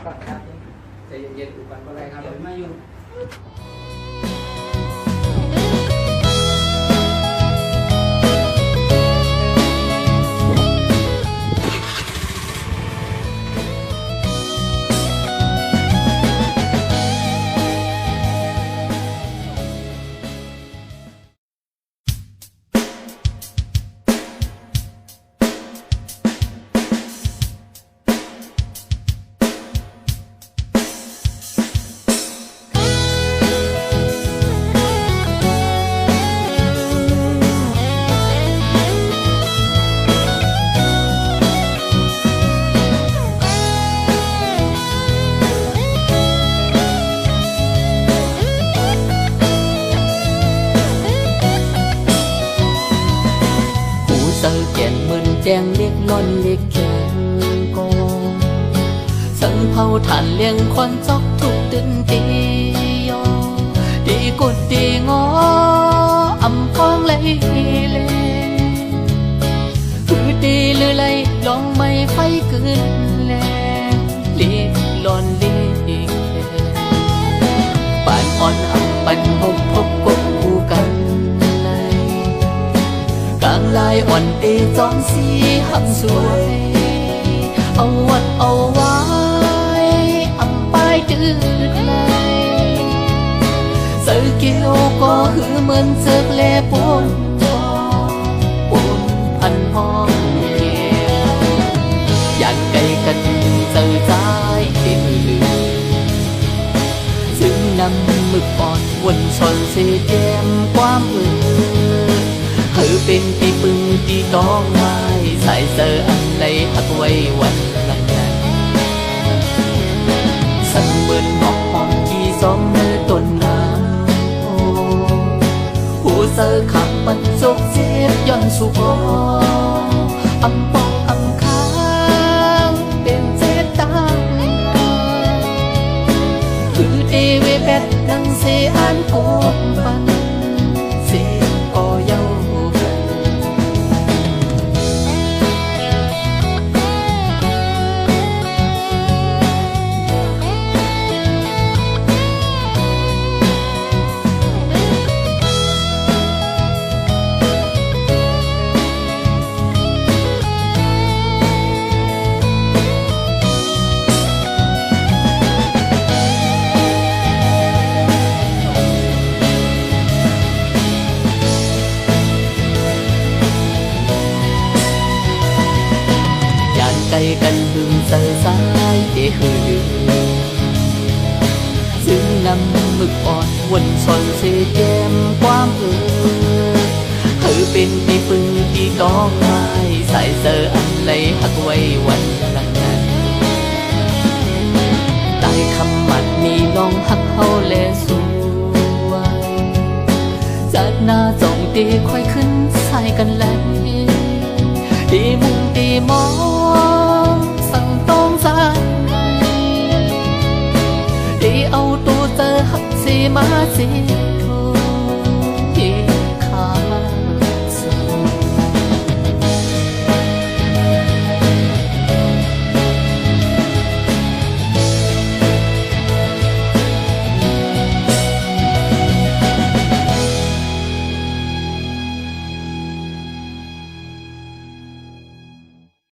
ก่อนครับใจเย็นๆอุปกรณ์อะไรครับเดี๋ยวมาอยู่แจงเล็กล้นเล็กแข็งกองสังเผาฐานเลี้ยงควันจอกทุกตื่นตียอดีกุดดีงออำพองเลยเลยคือดีหรือไรลองไม่ไฟเกินแลเล็กล้นเล็กปานอ่อนอับปันพบกบคู่กันกลางลายอ่อนเตจอมสีหักสวยเอาวัดเอาไว้อำป้ายดื้อเลยเสือเกี่ยวก็หือเหมือนเสือกแลปนจอปนพันห้องเกี่ยวอยากไกลกันเสือใจที่มือซึ่งนำมึกอ่อนวนชนเสียแก้มความเธอเป็นที่ปึงที่ต้องไม้สายเสืออันใดหักไว้วันละกันสันเบินหอกหอมกี่สองมือต้นน้ำหูเสือขับมันโศกเสียย้อนสู่บ่อำปองอำค้างเป็นเจ็ดตังคือเดเวแบดดังเสียอันปวดปันเสียก็เย้าไกลกันหึงเสือสายเดหือซึ่งนำมึกอ่อนวนชนเสียแก้มความเธอเป็นที่ปึงที่ต้องไม้สายเสืออันไหลหักไว้วันละนั้นใต้คำหมัดมีลองหักเฮาและสวยจากหน้าจ้องตีค่อยขึ้นใส่กันแล้วตีมุงตีมองสั่งต้องสั่งตีเอาตัวเจอหักสีมาสีก